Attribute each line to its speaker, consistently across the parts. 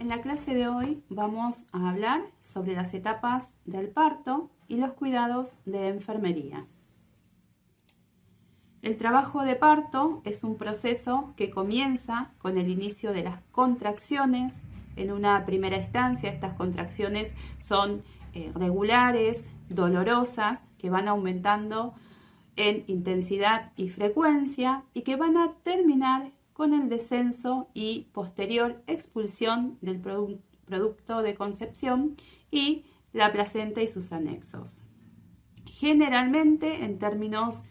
Speaker 1: En la clase de hoy vamos a hablar sobre las etapas del parto y los cuidados de enfermería. El trabajo de parto es un proceso que comienza con el inicio de las contracciones. En una primera instancia, estas contracciones son regulares, dolorosas, que van aumentando en intensidad y frecuencia y que van a terminar con el descenso y posterior expulsión del producto de concepción y la placenta y sus anexos. Generalmente, en términos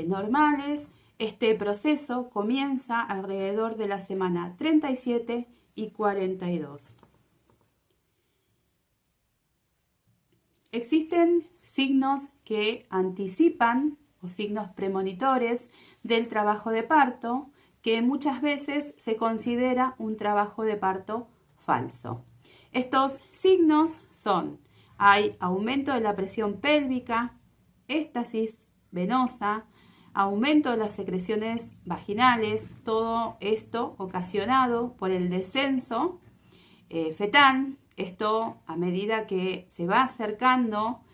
Speaker 1: normales, este proceso comienza alrededor de la semana 37 y 42. Existen signos que anticipan o signos premonitores del trabajo de parto, que muchas veces se considera un trabajo de parto falso. Estos signos son: hay aumento de la presión pélvica, éstasis venosa, aumento de las secreciones vaginales, todo esto ocasionado por el descenso fetal. Esto, a medida que se va acercando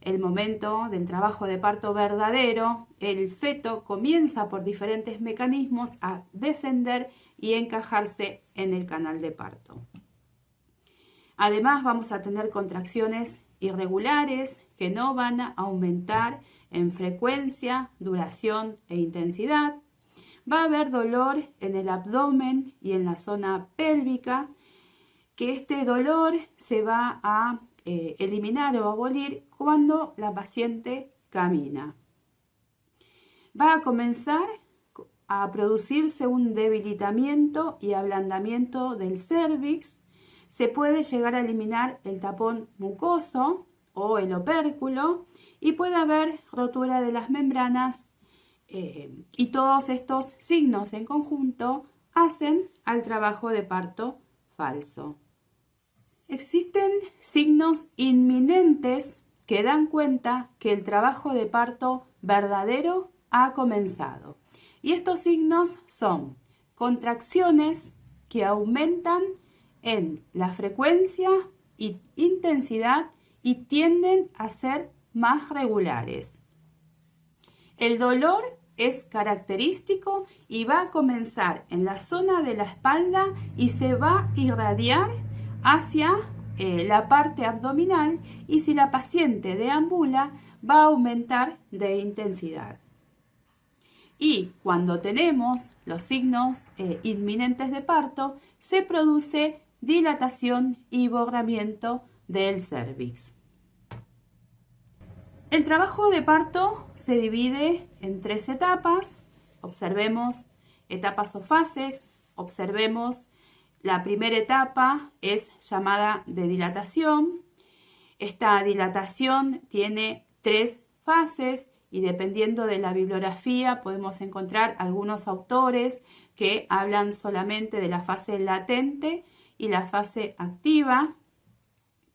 Speaker 1: el momento del trabajo de parto verdadero, el feto comienza por diferentes mecanismos a descender y encajarse en el canal de parto. Además, vamos a tener contracciones irregulares que no van a aumentar en frecuencia, duración e intensidad. Va a haber dolor en el abdomen y en la zona pélvica, que este dolor se va a eliminar o abolir cuando la paciente camina. Va a comenzar a producirse un debilitamiento y ablandamiento del cérvix. Se puede llegar a eliminar el tapón mucoso o el opérculo y puede haber rotura de las membranas y todos estos signos en conjunto hacen al trabajo de parto falso. Existen signos inminentes que dan cuenta que el trabajo de parto verdadero ha comenzado. Y estos signos son contracciones que aumentan en la frecuencia e intensidad y tienden a ser más regulares. El dolor es característico y va a comenzar en la zona de la espalda y se va a irradiar hacia la parte abdominal, y si la paciente deambula va a aumentar de intensidad. Y cuando tenemos los signos inminentes de parto, se produce dilatación y borramiento del cérvix. El trabajo de parto se divide en 3 etapas. Observemos etapas o fases. Observemos la primera etapa, es llamada de dilatación. Esta dilatación tiene 3 fases y dependiendo de la bibliografía podemos encontrar algunos autores que hablan solamente de la fase latente y la fase activa.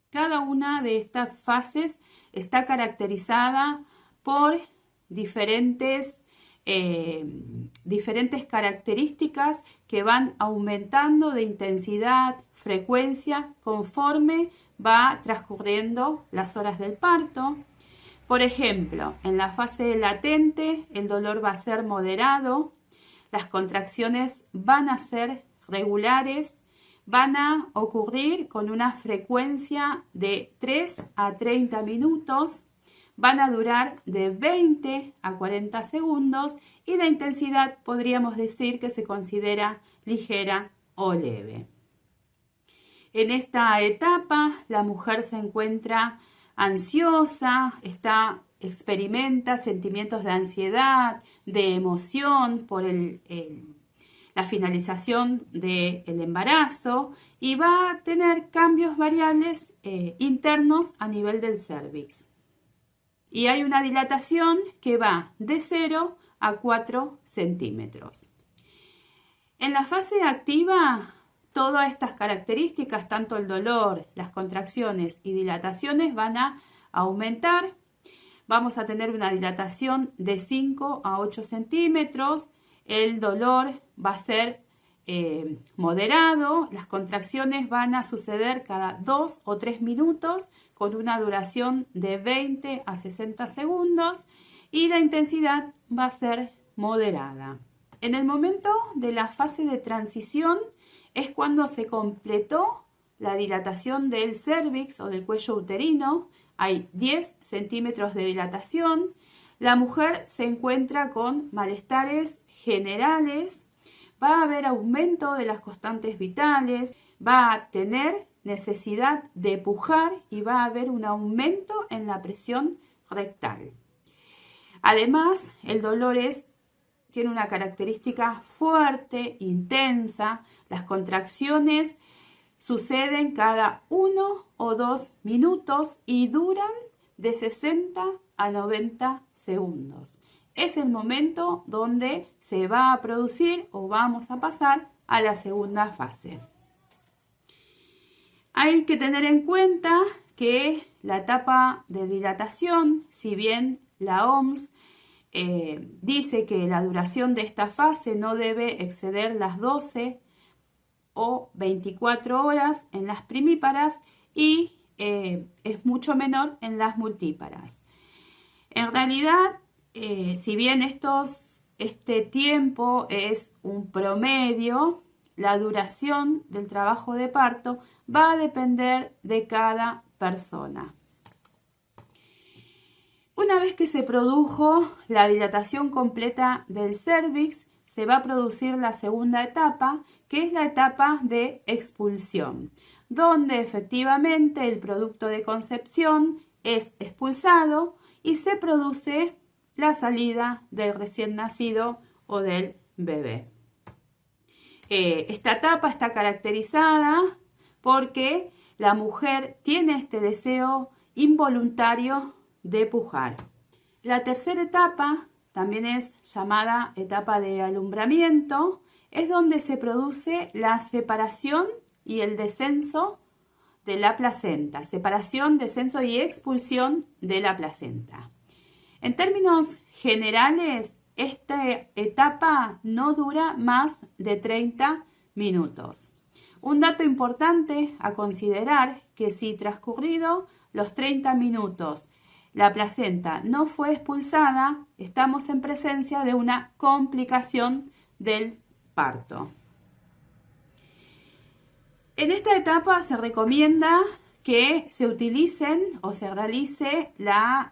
Speaker 1: Cada una de estas fases está caracterizada por diferentes características que van aumentando de intensidad, frecuencia, conforme va transcurriendo las horas del parto. Por ejemplo, en la fase latente el dolor va a ser moderado, las contracciones van a ser regulares, van a ocurrir con una frecuencia de 3 a 30 minutos, van a durar de 20 a 40 segundos y la intensidad podríamos decir que se considera ligera o leve. En esta etapa la mujer se encuentra ansiosa, experimenta sentimientos de ansiedad, de emoción por la finalización del embarazo y va a tener cambios variables internos a nivel del cérvix. Y hay una dilatación que va de 0 a 4 centímetros. En la fase activa, todas estas características, tanto el dolor, las contracciones y dilataciones, van a aumentar. Vamos a tener una dilatación de 5 a 8 centímetros. El dolor va a ser moderado. Las contracciones van a suceder cada 2 o 3 minutos con una duración de 20 a 60 segundos y la intensidad va a ser moderada. En el momento de la fase de transición es cuando se completó la dilatación del cérvix o del cuello uterino. Hay 10 centímetros de dilatación. La mujer se encuentra con malestares generales, va a haber aumento de las constantes vitales, va a tener necesidad de pujar y va a haber un aumento en la presión rectal. Además, el dolor tiene una característica fuerte, intensa. Las contracciones suceden cada 1 o 2 minutos y duran de 60 a 90 segundos. Es el momento donde se va a producir o vamos a pasar a la segunda fase. Hay que tener en cuenta que la etapa de dilatación, si bien la OMS dice que la duración de esta fase no debe exceder las 12 o 24 horas en las primíparas y es mucho menor en las multíparas. En realidad, si bien este tiempo es un promedio, la duración del trabajo de parto va a depender de cada persona. Una vez que se produjo la dilatación completa del cérvix, se va a producir la segunda etapa, que es la etapa de expulsión, donde efectivamente el producto de concepción es expulsado y se produce la salida del recién nacido o del bebé. Esta etapa está caracterizada porque la mujer tiene este deseo involuntario de pujar. La tercera etapa, también es llamada etapa de alumbramiento, es donde se produce la separación y el descenso de la placenta. Separación, descenso y expulsión de la placenta. En términos generales, esta etapa no dura más de 30 minutos. Un dato importante a considerar que si transcurrido los 30 minutos la placenta no fue expulsada, estamos en presencia de una complicación del parto. En esta etapa se recomienda que se utilicen o se realice la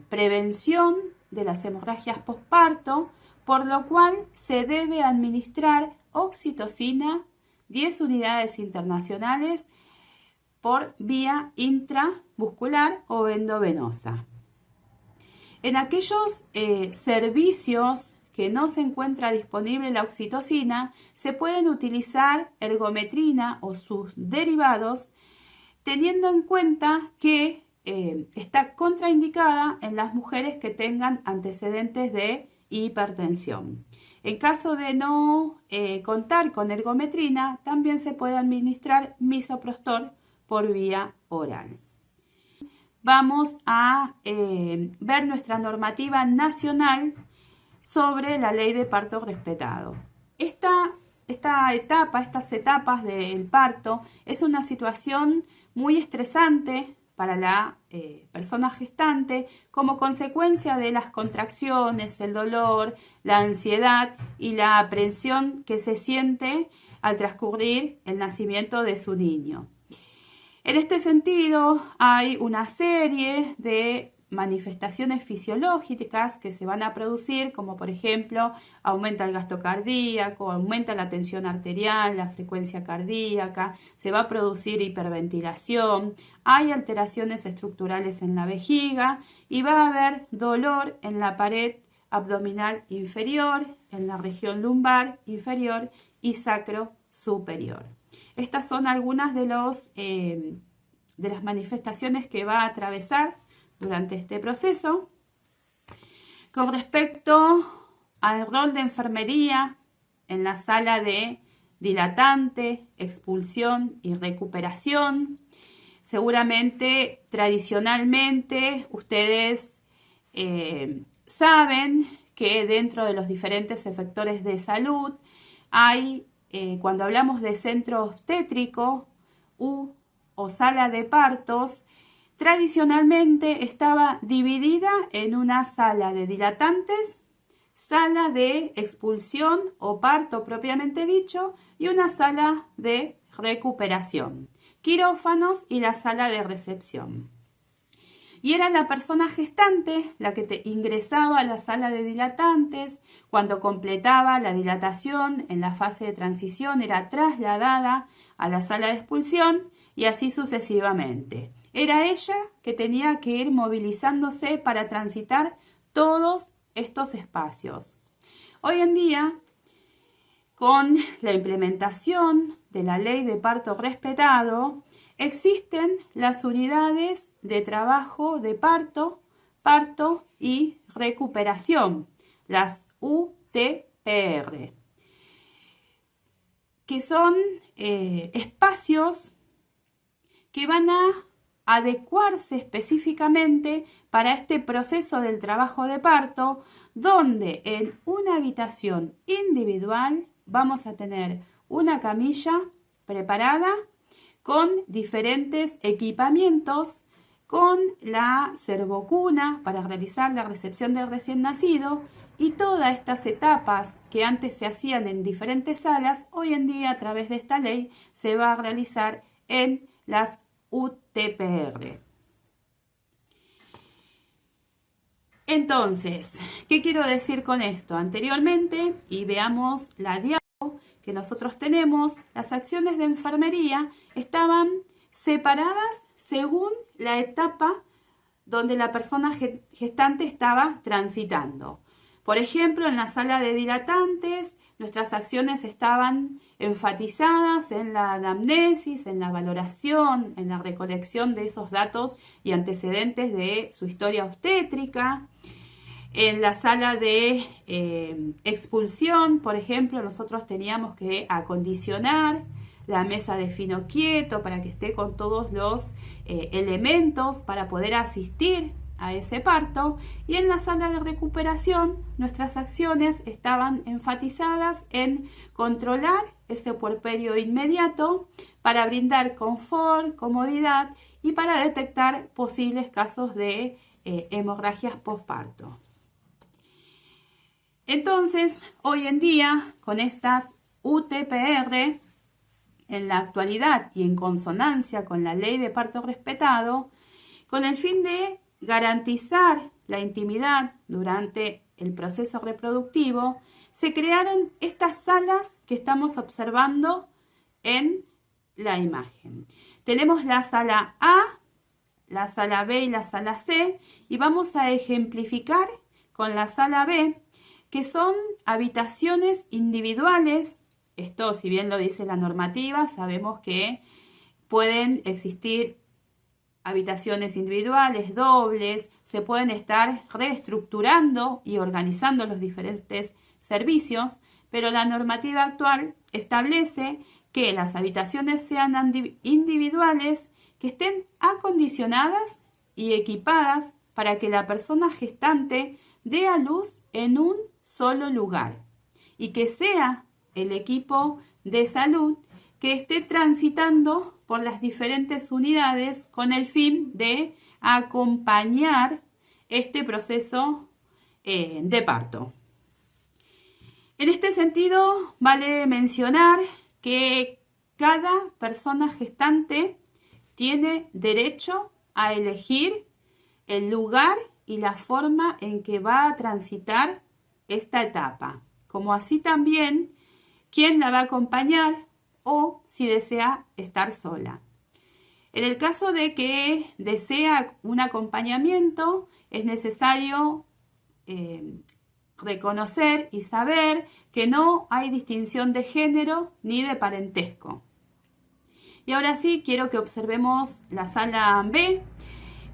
Speaker 1: prevención de las hemorragias postparto, por lo cual se debe administrar oxitocina 10 unidades internacionales por vía intramuscular o endovenosa. En aquellos servicios que no se encuentra disponible la oxitocina, se pueden utilizar ergometrina o sus derivados, teniendo en cuenta que está contraindicada en las mujeres que tengan antecedentes de hipertensión. En caso de no contar con ergometrina, también se puede administrar misoprostol por vía oral. Vamos a ver nuestra normativa nacional sobre la ley de parto respetado. Estas etapas del parto es una situación muy estresante para la persona gestante como consecuencia de las contracciones, el dolor, la ansiedad y la aprensión que se siente al transcurrir el nacimiento de su niño. En este sentido, hay una serie de manifestaciones fisiológicas que se van a producir, como por ejemplo, aumenta el gasto cardíaco, aumenta la tensión arterial, la frecuencia cardíaca, se va a producir hiperventilación, hay alteraciones estructurales en la vejiga y va a haber dolor en la pared abdominal inferior, en la región lumbar inferior y sacro superior. Estas son algunas de las manifestaciones que va a atravesar durante este proceso. Con respecto al rol de enfermería en la sala de dilatante, expulsión y recuperación, seguramente tradicionalmente ustedes saben que dentro de los diferentes efectores de salud hay cuando hablamos de centro obstétrico o sala de partos, tradicionalmente estaba dividida en una sala de dilatantes, sala de expulsión o parto propiamente dicho y una sala de recuperación, quirófanos y la sala de recepción. Y era la persona gestante la que ingresaba a la sala de dilatantes. Cuando completaba la dilatación en la fase de transición era trasladada a la sala de expulsión y así sucesivamente. Era ella que tenía que ir movilizándose para transitar todos estos espacios. Hoy en día, con la implementación de la ley de parto respetado, existen las unidades de trabajo de parto, parto y recuperación, las UTPR, que son espacios que van a adecuarse específicamente para este proceso del trabajo de parto, donde en una habitación individual vamos a tener una camilla preparada con diferentes equipamientos, con la servocuna para realizar la recepción del recién nacido y todas estas etapas que antes se hacían en diferentes salas, hoy en día a través de esta ley se va a realizar en las UTPR. Entonces, ¿qué quiero decir con esto? Anteriormente, y veamos la diapo que nosotros tenemos, las acciones de enfermería estaban separadas según la etapa donde la persona gestante estaba transitando. Por ejemplo, en la sala de dilatantes, nuestras acciones estaban enfatizadas en la anamnesis, en la valoración, en la recolección de esos datos y antecedentes de su historia obstétrica. En la sala de expulsión, por ejemplo, nosotros teníamos que acondicionar la mesa de fino quieto para que esté con todos los elementos para poder asistir a ese parto. Y en la sala de recuperación, nuestras acciones estaban enfatizadas en controlar ese puerperio inmediato para brindar confort, comodidad y para detectar posibles casos de hemorragias postparto. Entonces, hoy en día, con estas UTPR, en la actualidad y en consonancia con la ley de parto respetado, con el fin de garantizar la intimidad durante el proceso reproductivo, se crearon estas salas que estamos observando en la imagen. Tenemos la sala A, la sala B y la sala C, y vamos a ejemplificar con la sala B, que son habitaciones individuales. Esto, si bien lo dice la normativa, sabemos que pueden existir habitaciones individuales, dobles, se pueden estar reestructurando y organizando los diferentes servicios, pero la normativa actual establece que las habitaciones sean individuales, que estén acondicionadas y equipadas para que la persona gestante dé a luz en un solo lugar y que sea el equipo de salud que esté transitando por las diferentes unidades con el fin de acompañar este proceso de parto. En este sentido, vale mencionar que cada persona gestante tiene derecho a elegir el lugar y la forma en que va a transitar esta etapa, como así también quién la va a acompañar o si desea estar sola. En el caso de que desea un acompañamiento, es necesario reconocer y saber que no hay distinción de género ni de parentesco. Y ahora sí, quiero que observemos la sala B,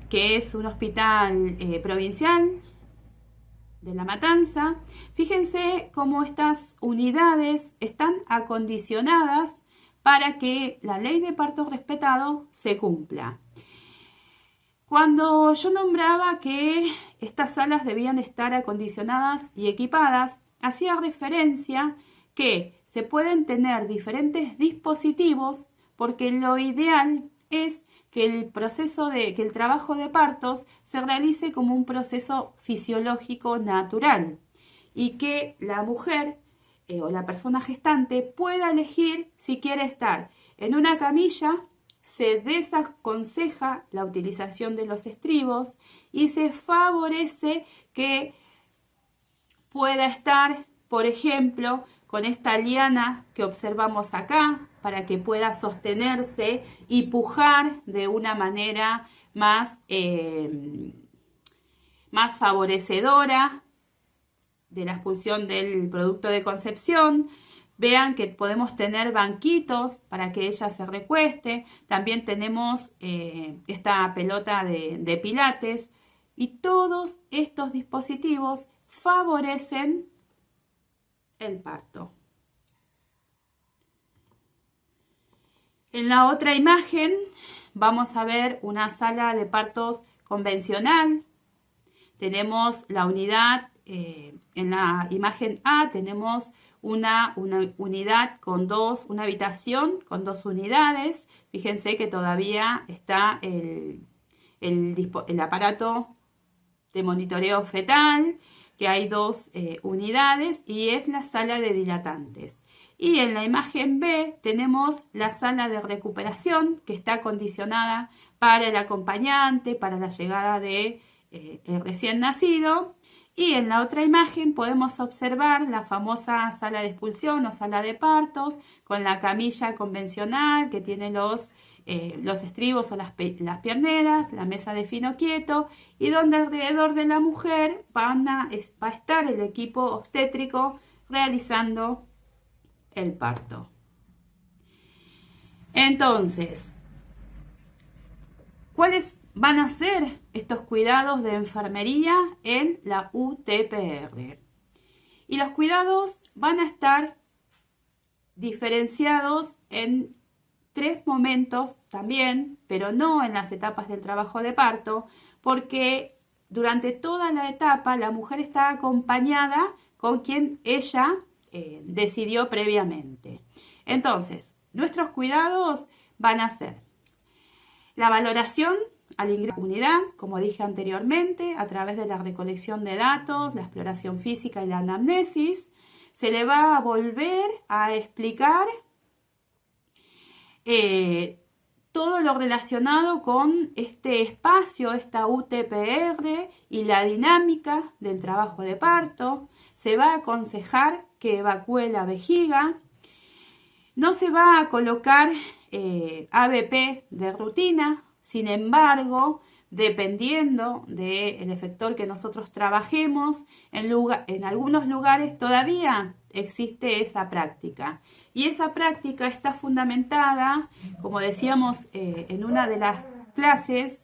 Speaker 1: que es un hospital provincial de La Matanza. Fíjense cómo estas unidades están acondicionadas para que la ley de parto respetado se cumpla. Cuando yo nombraba que estas salas debían estar acondicionadas y equipadas, hacía referencia que se pueden tener diferentes dispositivos porque lo ideal es que el trabajo de partos se realice como un proceso fisiológico natural y que la mujer o la persona gestante pueda elegir si quiere estar en una camilla. Se desaconseja la utilización de los estribos y se favorece que pueda estar, por ejemplo, con esta liana que observamos acá, para que pueda sostenerse y pujar de una manera más favorecedora de la expulsión del producto de concepción. Vean que podemos tener banquitos para que ella se recueste. También tenemos esta pelota de pilates. Y todos estos dispositivos favorecen el parto. En la otra imagen vamos a ver una sala de partos convencional. Tenemos la unidad, en la imagen A tenemos una unidad con una habitación con 2 unidades. Fíjense que todavía está el aparato de monitoreo fetal, que hay 2 unidades y es la sala de dilatantes. Y en la imagen B tenemos la sala de recuperación que está acondicionada para el acompañante, para la llegada de el recién nacido. Y en la otra imagen podemos observar la famosa sala de expulsión o sala de partos con la camilla convencional que tiene los estribos o las pierneras, la mesa de fino quieto y donde alrededor de la mujer va a estar el equipo obstétrico realizando el parto. Entonces, ¿cuáles van a ser estos cuidados de enfermería en la UTPR? Y los cuidados van a estar diferenciados en 3 momentos también, pero no en las etapas del trabajo de parto, porque durante toda la etapa la mujer está acompañada con quien ella decidió previamente. Entonces, nuestros cuidados van a ser la valoración al ingreso a la unidad, como dije anteriormente, a través de la recolección de datos, la exploración física y la anamnesis. Se le va a volver a explicar todo lo relacionado con este espacio, esta UTPR y la dinámica del trabajo de parto. Se va a aconsejar que evacúe la vejiga. No se va a colocar ABP de rutina. Sin embargo, dependiendo del efector que nosotros trabajemos, en algunos lugares todavía existe esa práctica. Y esa práctica está fundamentada, como decíamos en una de las clases,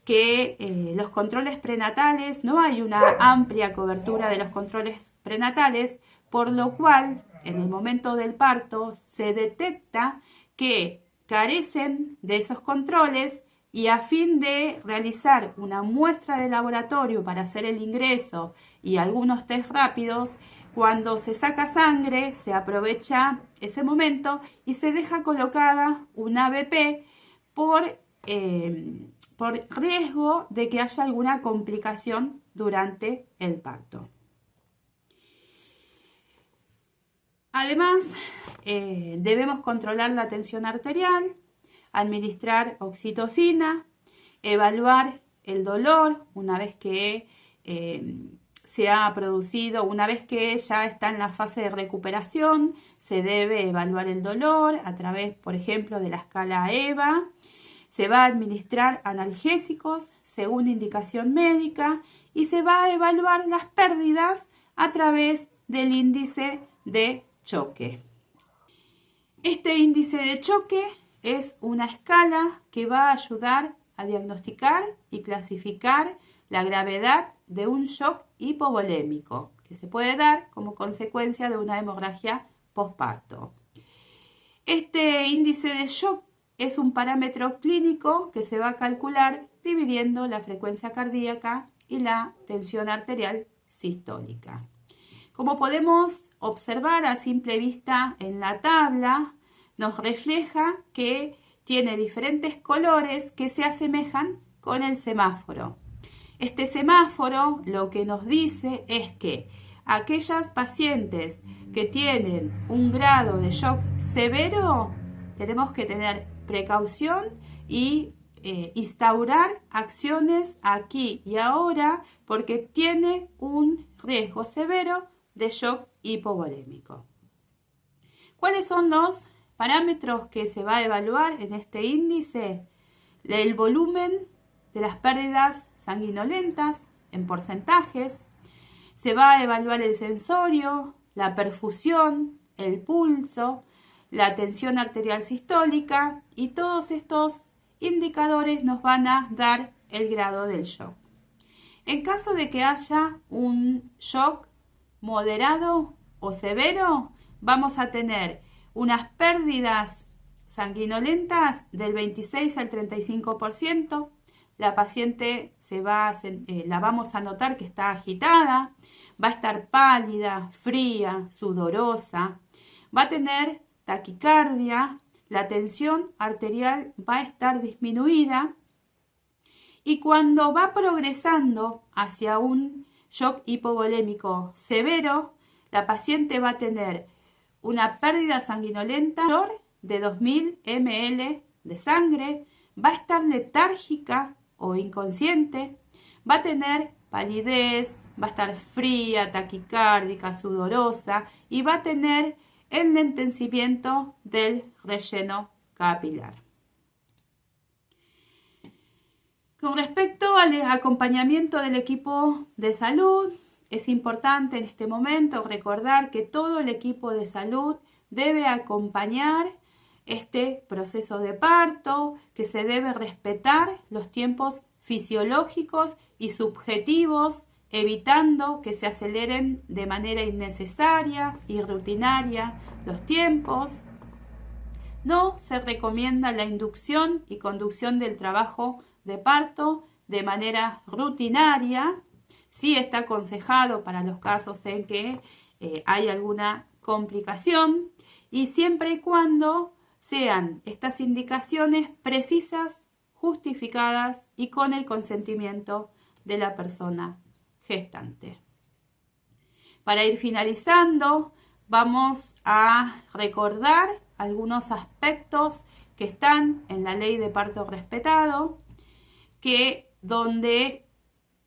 Speaker 1: que los controles prenatales, no hay una amplia cobertura de los controles prenatales, por lo cual en el momento del parto se detecta que carecen de esos controles y a fin de realizar una muestra de laboratorio para hacer el ingreso y algunos test rápidos, cuando se saca sangre se aprovecha ese momento y se deja colocada una ABP por riesgo de que haya alguna complicación durante el parto. Además, debemos controlar la tensión arterial, administrar oxitocina, evaluar el dolor una vez que se ha producido, una vez que ya está en la fase de recuperación, se debe evaluar el dolor a través, por ejemplo, de la escala EVA. Se va a administrar analgésicos según indicación médica y se va a evaluar las pérdidas a través del índice de choque. Este índice de choque es una escala que va a ayudar a diagnosticar y clasificar la gravedad de un shock hipovolémico que se puede dar como consecuencia de una hemorragia posparto. Este índice de shock es un parámetro clínico que se va a calcular dividiendo la frecuencia cardíaca y la tensión arterial sistólica. Como podemos observar a simple vista en la tabla, nos refleja que tiene diferentes colores que se asemejan con el semáforo. Este semáforo lo que nos dice es que aquellas pacientes que tienen un grado de shock severo, tenemos que tener precaución y instaurar acciones aquí y ahora porque tiene un riesgo severo de shock hipovolémico. ¿Cuáles son los parámetros que se va a evaluar en este índice? El volumen de las pérdidas sanguinolentas en porcentajes. Se va a evaluar el sensorio, la perfusión, el pulso, la tensión arterial sistólica y todos estos indicadores nos van a dar el grado del shock. En caso de que haya un shock moderado o severo, vamos a tener unas pérdidas sanguinolentas del 26 al 35%. La paciente la vamos a notar que está agitada, va a estar pálida, fría, sudorosa, va a tener taquicardia, la tensión arterial va a estar disminuida y cuando va progresando hacia un shock hipovolémico severo, la paciente va a tener una pérdida sanguinolenta de 2000 ml de sangre, va a estar letárgica o inconsciente, va a tener palidez, va a estar fría, taquicárdica, sudorosa y va a tener enlentecimiento del relleno capilar. Con respecto al acompañamiento del equipo de salud, es importante en este momento recordar que todo el equipo de salud debe acompañar este proceso de parto, que se debe respetar los tiempos fisiológicos y subjetivos, evitando que se aceleren de manera innecesaria y rutinaria los tiempos. No se recomienda la inducción y conducción del trabajo de parto de manera rutinaria. Sí está aconsejado para los casos en que hay alguna complicación y siempre y cuando sean estas indicaciones precisas, justificadas y con el consentimiento de la persona gestante. Para ir finalizando, vamos a recordar algunos aspectos que están en la ley de parto respetado, donde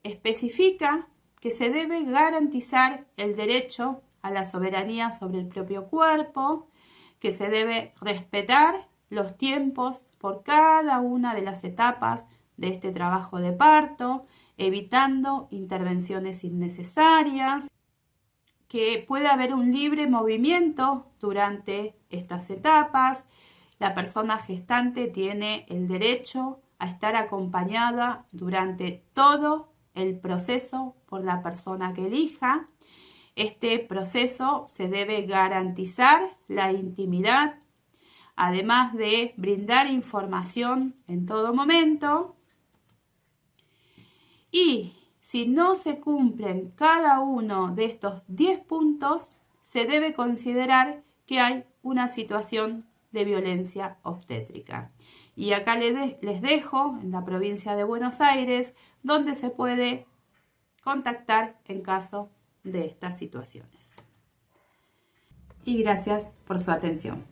Speaker 1: especifica que se debe garantizar el derecho a la soberanía sobre el propio cuerpo, que se debe respetar los tiempos por cada una de las etapas de este trabajo de parto, evitando intervenciones innecesarias, que puede haber un libre movimiento durante estas etapas. La persona gestante tiene el derecho a estar acompañada durante todo el proceso por la persona que elija. Este proceso se debe garantizar la intimidad, además de brindar información en todo momento. Y si no se cumplen cada uno de estos 10 puntos, se debe considerar que hay una situación de violencia obstétrica. Y acá les dejo en la provincia de Buenos Aires, donde se puede contactar en caso de estas situaciones. Y gracias por su atención.